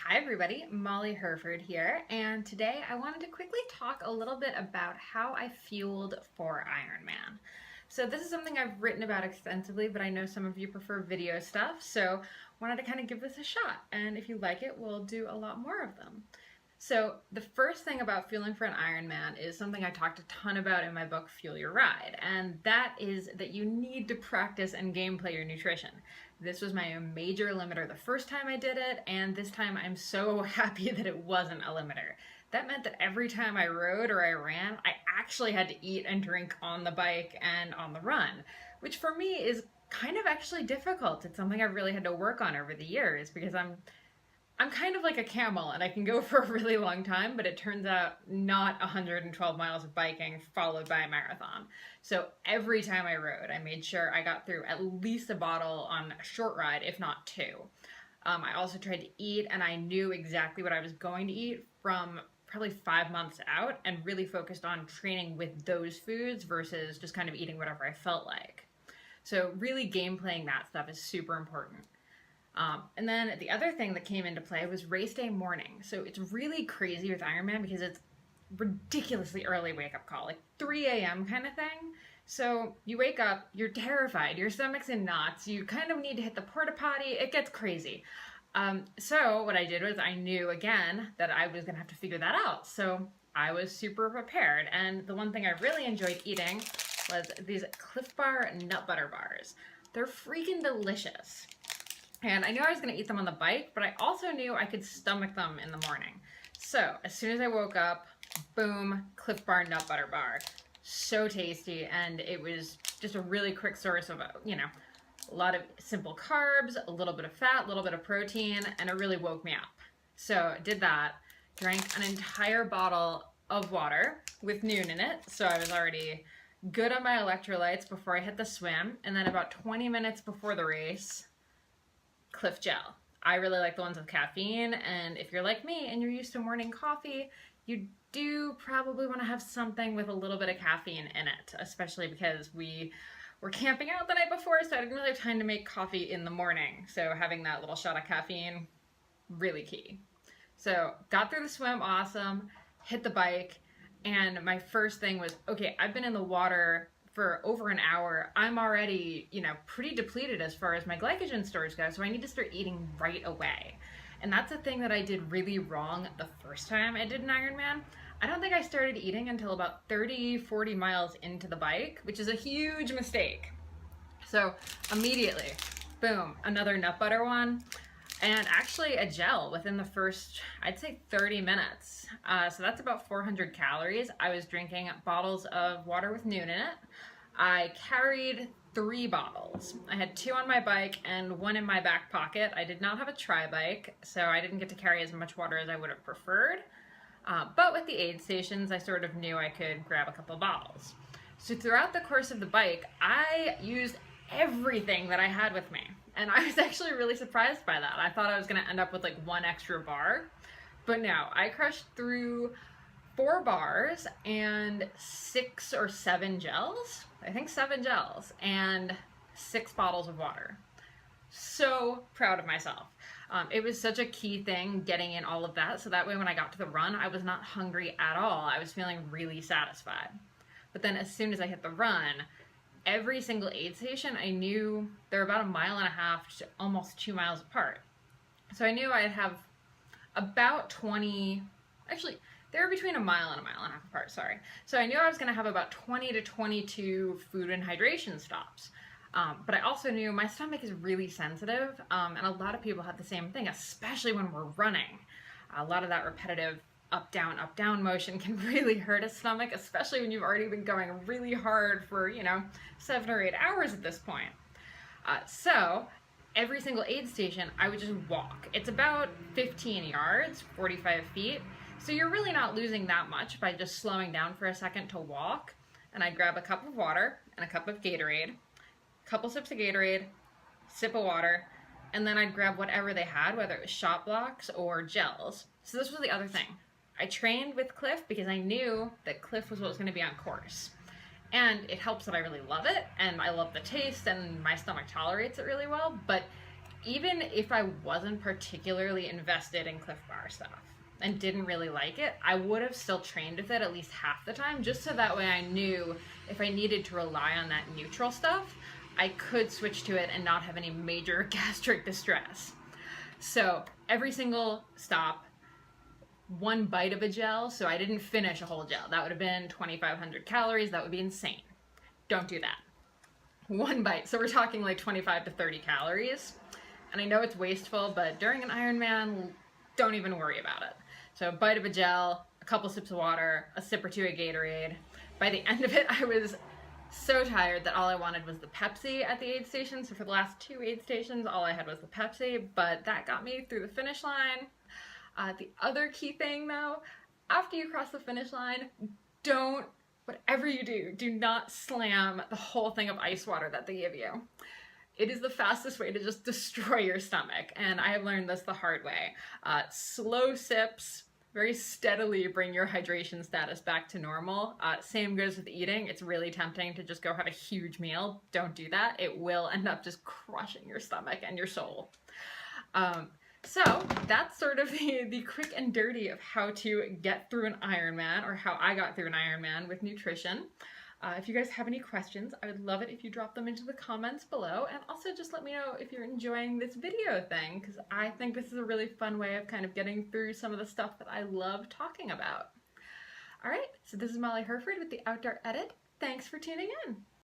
Hi everybody, Molly Hurford here, and today I wanted to quickly talk a little bit about how I fueled for Ironman. So this is something I've written about extensively, but I know some of you prefer video stuff, so wanted to kind of give this a shot, and if you like it, we'll do a lot more of them. So the first thing about fueling for an Ironman is something I talked a ton about in my book, Fuel Your Ride, and that is that you need to practice and gameplay your nutrition. This was my major limiter the first time I did it, and this time I'm so happy that it wasn't a limiter. That meant that every time I rode or I ran, I actually had to eat and drink on the bike and on the run, which for me is kind of actually difficult. It's something I've really had to work on over the years because I'm kind of like a camel and I can go for a really long time, but it turns out not 112 miles of biking followed by a marathon. So every time I rode, I made sure I got through at least a bottle on a short ride, if not two. I also tried to eat, and I knew exactly what I was going to eat from probably 5 months out, and really focused on training with those foods versus just kind of eating whatever I felt like. So really game playing that stuff is super important. And then the other thing that came into play was race day morning. So it's really crazy with Ironman because it's ridiculously early wake up call, like 3 a.m. kind of thing. So you wake up, you're terrified, your stomach's in knots, you kind of need to hit the porta potty, it gets crazy. So what I did was I knew again that I was gonna have to figure that out. So I was super prepared. And the one thing I really enjoyed eating was these Cliff Bar nut butter bars. They're freaking delicious. And I knew I was going to eat them on the bike, but I also knew I could stomach them in the morning. So as soon as I woke up, boom, Cliff Bar nut butter bar. So tasty, and it was just a really quick source of, a lot of simple carbs, a little bit of fat, a little bit of protein, and it really woke me up. So I did that, drank an entire bottle of water with Noon in it, so I was already good on my electrolytes before I hit the swim, and then about 20 minutes before the race, Cliff Gel. I really like the ones with caffeine, and if you're like me and you're used to morning coffee, you do probably want to have something with a little bit of caffeine in it, especially because we were camping out the night before, so I didn't really have time to make coffee in the morning. So having that little shot of caffeine, really key. So got through the swim, awesome, hit the bike, and my first thing was, okay, I've been in the water for over an hour. I'm already, pretty depleted as far as my glycogen stores go, so I need to start eating right away. And that's a thing that I did really wrong the first time I did an Ironman. I don't think I started eating until about 30, 40 miles into the bike, which is a huge mistake. So immediately, boom, another nut butter one. And actually a gel within the first, I'd say 30 minutes. So that's about 400 calories. I was drinking bottles of water with Noon in it. I carried 3 bottles. I had 2 on my bike and 1 in my back pocket. I did not have a tri-bike, so I didn't get to carry as much water as I would have preferred. But with the aid stations, I sort of knew I could grab a couple of bottles. So throughout the course of the bike, I used everything that I had with me. And I was actually really surprised by that. I thought I was going to end up with like 1 extra bar. But no, I crushed through 4 bars and 6 or 7 gels. I think 7 gels and 6 bottles of water. So proud of myself. It was such a key thing getting in all of that. So that way when I got to the run, I was not hungry at all. I was feeling really satisfied. But then as soon as I hit the run, every single aid station, I knew they're about 1.5 miles to almost 2 miles apart. So I knew I'd have about 20, actually, they were between 1 mile and 1.5 miles apart, sorry. So I knew I was gonna have about 20 to 22 food and hydration stops. But I also knew my stomach is really sensitive, and a lot of people have the same thing, especially when we're running. A lot of that repetitive up, down motion can really hurt a stomach, especially when you've already been going really hard for, 7 or 8 hours at this point. So every single aid station, I would just walk. It's about 15 yards, 45 feet. So you're really not losing that much by just slowing down for a second to walk. And I'd grab a cup of water and a cup of Gatorade, a couple sips of Gatorade, sip of water, and then I'd grab whatever they had, whether it was shot blocks or gels. So this was the other thing. I trained with Cliff because I knew that Cliff was what was going to be on course. And it helps that I really love it, and I love the taste, and my stomach tolerates it really well, but even if I wasn't particularly invested in Cliff Bar stuff and didn't really like it, I would have still trained with it at least half the time, just so that way I knew if I needed to rely on that neutral stuff, I could switch to it and not have any major gastric distress. So every single stop, one bite of a gel, so I didn't finish a whole gel. That would have been 2,500 calories. That would be insane. Don't do that. One bite. So we're talking like 25 to 30 calories. And I know it's wasteful, but during an Ironman, don't even worry about it. So a bite of a gel, a couple sips of water, a sip or two of Gatorade. By the end of it, I was so tired that all I wanted was the Pepsi at the aid station. So for the last 2 aid stations, all I had was the Pepsi, but that got me through the finish line. The other key thing though, after you cross the finish line, whatever you do not slam the whole thing of ice water that they give you. It is the fastest way to just destroy your stomach, and I have learned this the hard way. Slow sips, very steadily bring your hydration status back to normal. Same goes with eating. It's really tempting to just go have a huge meal. Don't do that. It will end up just crushing your stomach and your soul. So that's sort of the quick and dirty of how to get through an Ironman, or how I got through an Ironman with nutrition. If you guys have any questions, I would love it if you drop them into the comments below, and also just let me know if you're enjoying this video thing, because I think this is a really fun way of kind of getting through some of the stuff that I love talking about. Alright, so this is Molly Hurford with the Outdoor Edit. Thanks for tuning in!